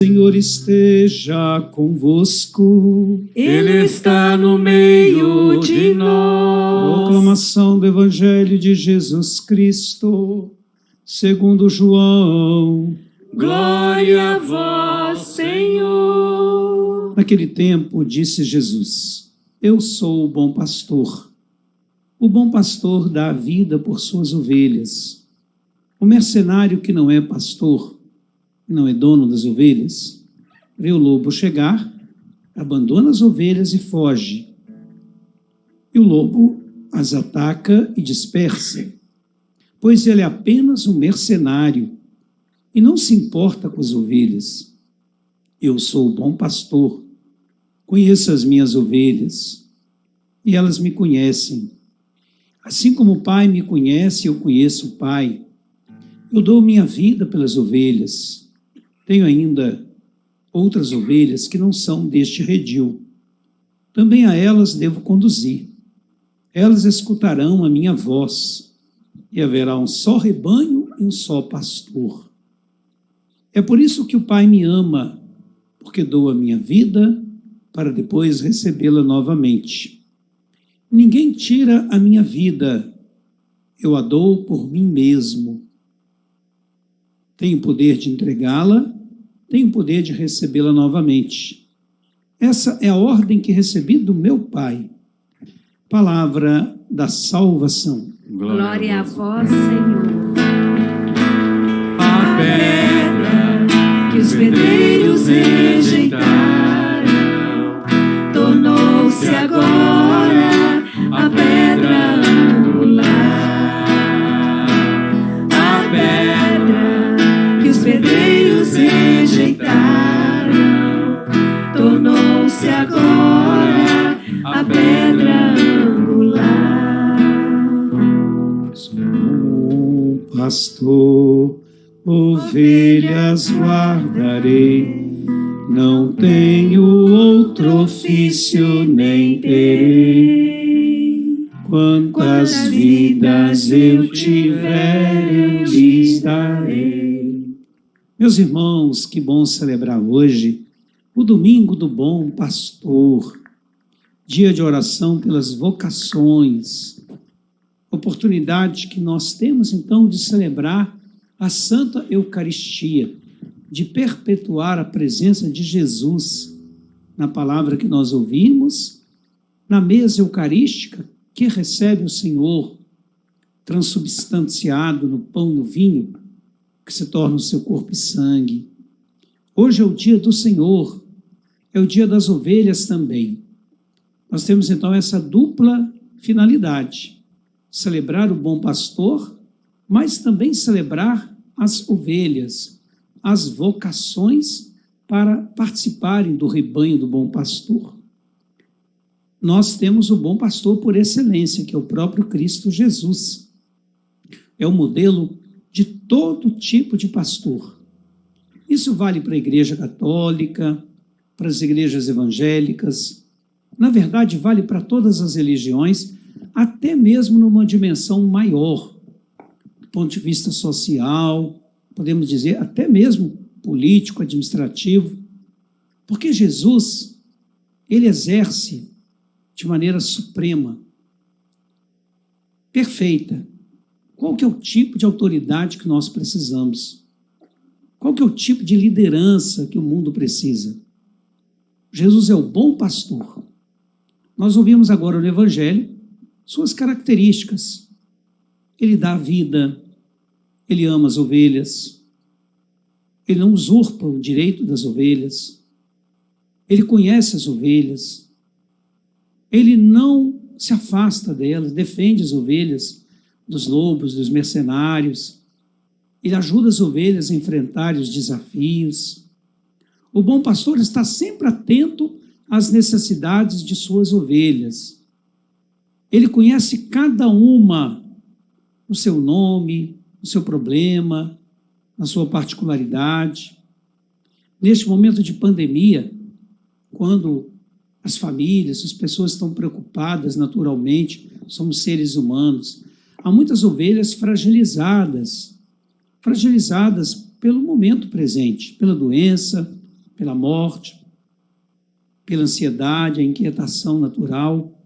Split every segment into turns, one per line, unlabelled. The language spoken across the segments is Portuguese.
Senhor esteja convosco.
Ele está no meio de nós.
Proclamação do Evangelho de Jesus Cristo, segundo João.
Glória a vós, Senhor.
Naquele tempo disse Jesus: Eu sou o bom pastor. O bom pastor dá a vida por suas ovelhas. O mercenário que não é pastor, não é dono das ovelhas, vê o lobo chegar, abandona as ovelhas e foge. E o lobo as ataca e dispersa, pois ele é apenas um mercenário e não se importa com as ovelhas. Eu sou o bom pastor, conheço as minhas ovelhas e elas me conhecem. Assim como o Pai me conhece, eu conheço o Pai. Eu dou minha vida pelas ovelhas. Tenho ainda outras ovelhas que não são deste redil. Também a elas devo conduzir. Elas escutarão a minha voz, e haverá um só rebanho e um só pastor. É por isso que o Pai me ama, porque dou a minha vida para depois recebê-la novamente. Ninguém tira a minha vida, eu a dou por mim mesmo. Tenho poder de entregá-la, tenho poder de recebê-la novamente. Essa é a ordem que recebi do meu Pai. Palavra da salvação.
Glória a vós, Senhor. A pedra que os pedreiros rejeitaram tornou-se agora a pedra angular. A pedra que os pedreiros rejeitaram tornou-se agora a pedra angular.
Sou um pastor, ovelhas guardarei, não tenho outro ofício nem terei. Quantas vidas eu tiver, eu lhes darei. Meus irmãos, que bom celebrar hoje o domingo do bom pastor, dia de oração pelas vocações, oportunidade que nós temos então de celebrar a Santa Eucaristia, de perpetuar a presença de Jesus na palavra que nós ouvimos, na mesa eucarística que recebe o Senhor, transubstanciado no pão e no vinho, que se torna o seu corpo e sangue. Hoje é o dia do Senhor, é o dia das ovelhas também. Nós temos então essa dupla finalidade: celebrar o bom pastor, mas também celebrar as ovelhas, as vocações para participarem do rebanho do bom pastor. Nós temos o bom pastor por excelência, que é o próprio Cristo Jesus. É o modelo de todo tipo de pastor. Isso vale para a Igreja Católica, para as igrejas evangélicas, na verdade vale para todas as religiões, até mesmo numa dimensão maior, do ponto de vista social, podemos dizer até mesmo político, administrativo, porque Jesus, ele exerce de maneira suprema, perfeita. Qual que é o tipo de autoridade que nós precisamos? Qual que é o tipo de liderança que o mundo precisa? Jesus é o bom pastor. Nós ouvimos agora no Evangelho suas características. Ele dá a vida, ele ama as ovelhas, ele não usurpa o direito das ovelhas, ele conhece as ovelhas, ele não se afasta delas, defende as ovelhas dos lobos, dos mercenários, ele ajuda as ovelhas a enfrentarem os desafios. O bom pastor está sempre atento às necessidades de suas ovelhas. Ele conhece cada uma no seu nome, no seu problema, na sua particularidade. Neste momento de pandemia, quando as famílias, as pessoas estão preocupadas naturalmente, somos seres humanos, há muitas ovelhas fragilizadas pelo momento presente, pela doença, pela morte, pela ansiedade, a inquietação natural,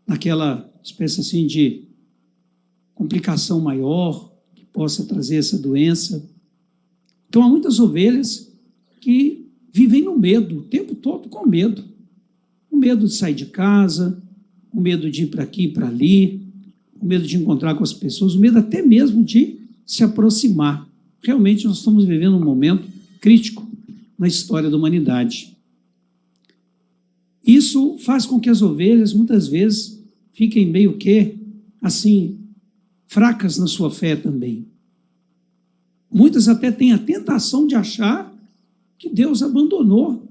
naquela espécie assim de complicação maior que possa trazer essa doença. Então, há muitas ovelhas que vivem no medo, o tempo todo com medo. O medo de sair de casa, o medo de ir para aqui e para ali, o medo de encontrar com as pessoas, o medo até mesmo de se aproximar. Realmente, nós estamos vivendo um momento crítico na história da humanidade. Isso faz com que as ovelhas, muitas vezes, fiquem meio que, assim, fracas na sua fé também. Muitas até têm a tentação de achar que Deus abandonou,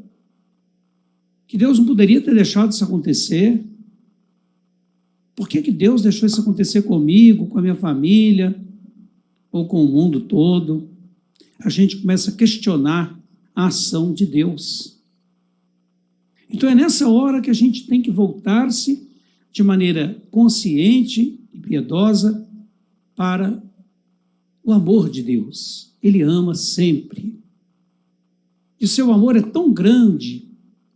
que Deus não poderia ter deixado isso acontecer. Por que Deus deixou isso acontecer comigo, com a minha família, ou com o mundo todo? A gente começa a questionar a ação de Deus. Então é nessa hora que a gente tem que voltar-se de maneira consciente e piedosa para o amor de Deus. Ele ama sempre. E o seu amor é tão grande,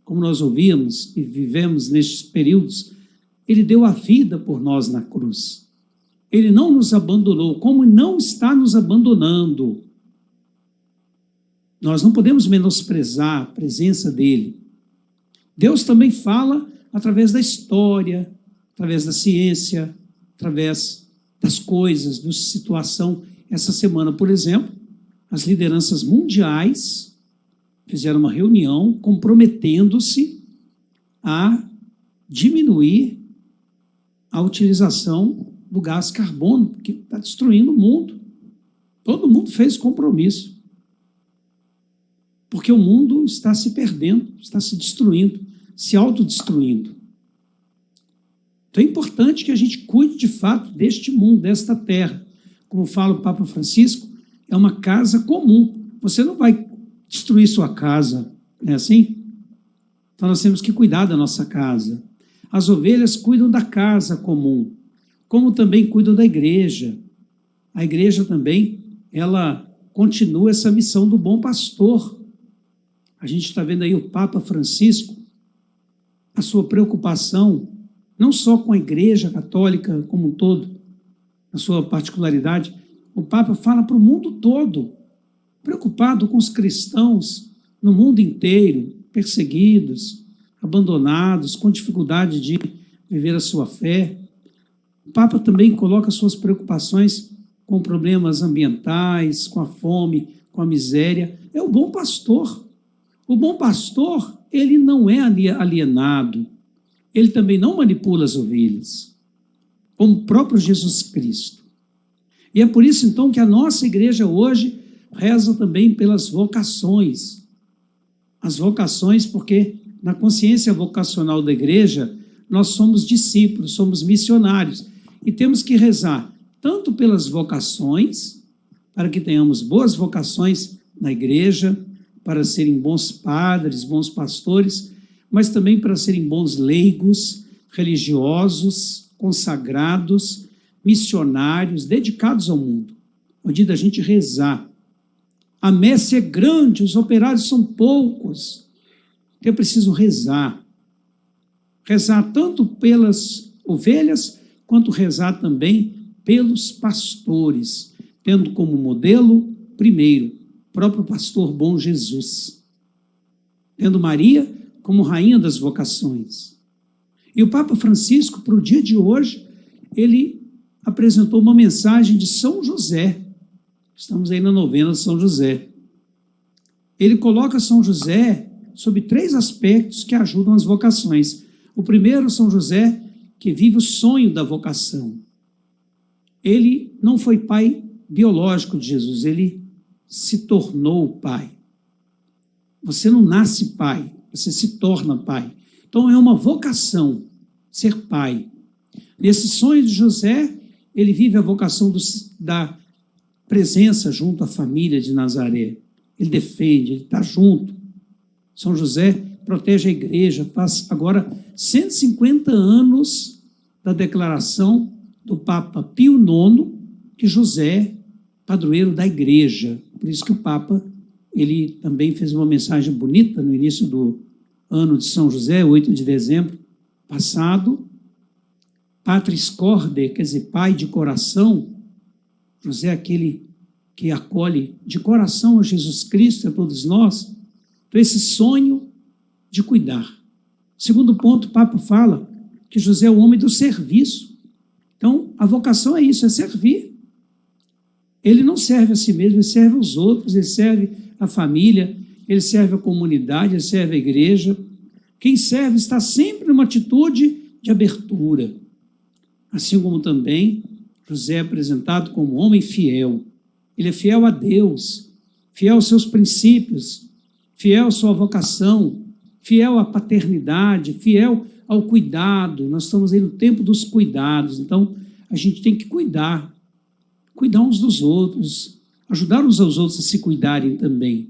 como nós ouvimos e vivemos nestes períodos, ele deu a vida por nós na cruz. Ele não nos abandonou, como não está nos abandonando. Nós não podemos menosprezar a presença dele. Deus também fala através da história, através da ciência, através das coisas, da situação. Essa semana, por exemplo, as lideranças mundiais fizeram uma reunião comprometendo-se a diminuir a utilização do gás carbono, que está destruindo o mundo. Todo mundo fez compromisso. Porque o mundo está se perdendo, está se destruindo, se autodestruindo. Então é importante que a gente cuide de fato deste mundo, desta terra. Como fala o Papa Francisco, é uma casa comum. Você não vai destruir sua casa, não é assim? Então nós temos que cuidar da nossa casa. As ovelhas cuidam da casa comum, como também cuidam da igreja. A igreja também, ela continua essa missão do bom pastor. A gente está vendo aí o Papa Francisco, a sua preocupação, não só com a igreja católica como um todo, na sua particularidade, o Papa fala para o mundo todo, preocupado com os cristãos no mundo inteiro, perseguidos, abandonados, com dificuldade de viver a sua fé. O Papa também coloca suas preocupações com problemas ambientais, com a fome, com a miséria. É o bom pastor. O bom pastor, ele não é alienado, ele também não manipula as ovelhas, como o próprio Jesus Cristo. E é por isso, então, que a nossa igreja hoje reza também pelas vocações. As vocações, porque na consciência vocacional da igreja, nós somos discípulos, somos missionários, e temos que rezar tanto pelas vocações, para que tenhamos boas vocações na igreja, para serem bons padres, bons pastores, mas também para serem bons leigos, religiosos, consagrados, missionários, dedicados ao mundo. É o dia da gente rezar. A messe é grande, os operários são poucos. Então é preciso rezar. Rezar tanto pelas ovelhas, quanto rezar também pelos pastores, tendo como modelo, primeiro, o próprio pastor bom Jesus, tendo Maria como rainha das vocações. E o Papa Francisco, para o dia de hoje, ele apresentou uma mensagem de São José. Estamos aí na novena de São José. Ele coloca São José sobre 3 aspectos que ajudam as vocações. O primeiro, São José, que vive o sonho da vocação. Ele não foi pai biológico de Jesus, ele se tornou pai. Você não nasce pai, você se torna pai. Então é uma vocação ser pai. Nesse sonho de José, ele vive a vocação da presença junto à família de Nazaré. Ele defende, ele está junto. São José protege a igreja, faz agora 150 anos da declaração do Papa Pio IX, que José, padroeiro da igreja. Por isso que o Papa, ele também fez uma mensagem bonita no início do ano de São José, 8 de dezembro passado. Patris corde, quer dizer, pai de coração. José é aquele que acolhe de coração a Jesus Cristo, a todos nós. Então, esse sonho de cuidar. Segundo ponto, o Papa fala que José é o homem do serviço. Então, a vocação é isso, é servir. Ele não serve a si mesmo, ele serve aos outros, ele serve a família, ele serve a comunidade, ele serve a igreja. Quem serve está sempre numa atitude de abertura. Assim como também José é apresentado como homem fiel. Ele é fiel a Deus, fiel aos seus princípios, fiel à sua vocação, fiel à paternidade, fiel ao cuidado. Nós estamos aí no tempo dos cuidados, então a gente tem que cuidar uns dos outros, ajudar uns aos outros a se cuidarem também.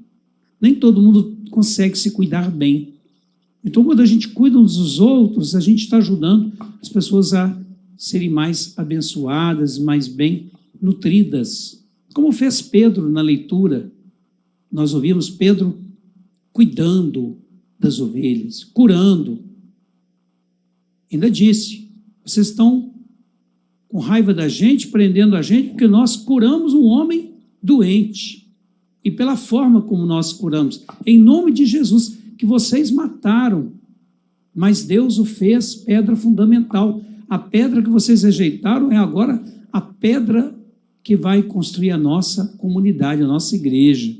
Nem todo mundo consegue se cuidar bem. Então, quando a gente cuida uns dos outros, a gente está ajudando as pessoas a serem mais abençoadas, mais bem nutridas. Como fez Pedro na leitura. Nós ouvimos Pedro cuidando das ovelhas, curando. Ainda disse, vocês estão com raiva da gente, prendendo a gente, porque nós curamos um homem doente. E pela forma como nós curamos, em nome de Jesus, que vocês mataram, mas Deus o fez pedra fundamental. A pedra que vocês rejeitaram é agora a pedra que vai construir a nossa comunidade, a nossa igreja.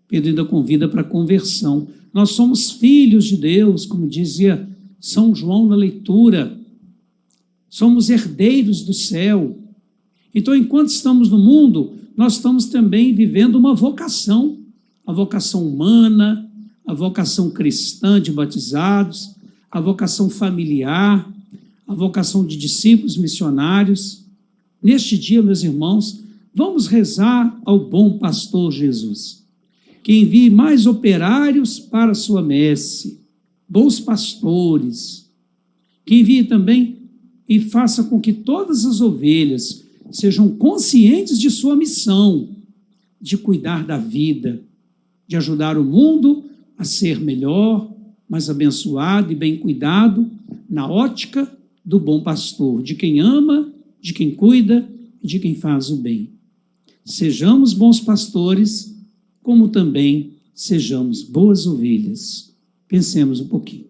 Pedro ainda convida para a conversão. Nós somos filhos de Deus, como dizia São João na leitura. Somos herdeiros do céu. Então, enquanto estamos no mundo, nós estamos também vivendo uma vocação, a vocação humana, a vocação cristã de batizados, a vocação familiar, a vocação de discípulos missionários. Neste dia, meus irmãos, vamos rezar ao bom pastor Jesus, que envie mais operários para a sua messe, bons pastores, que envie também e faça com que todas as ovelhas sejam conscientes de sua missão, de cuidar da vida, de ajudar o mundo a ser melhor, mais abençoado e bem cuidado, na ótica do bom pastor, de quem ama, de quem cuida e de quem faz o bem. Sejamos bons pastores, como também sejamos boas ovelhas. Pensemos um pouquinho.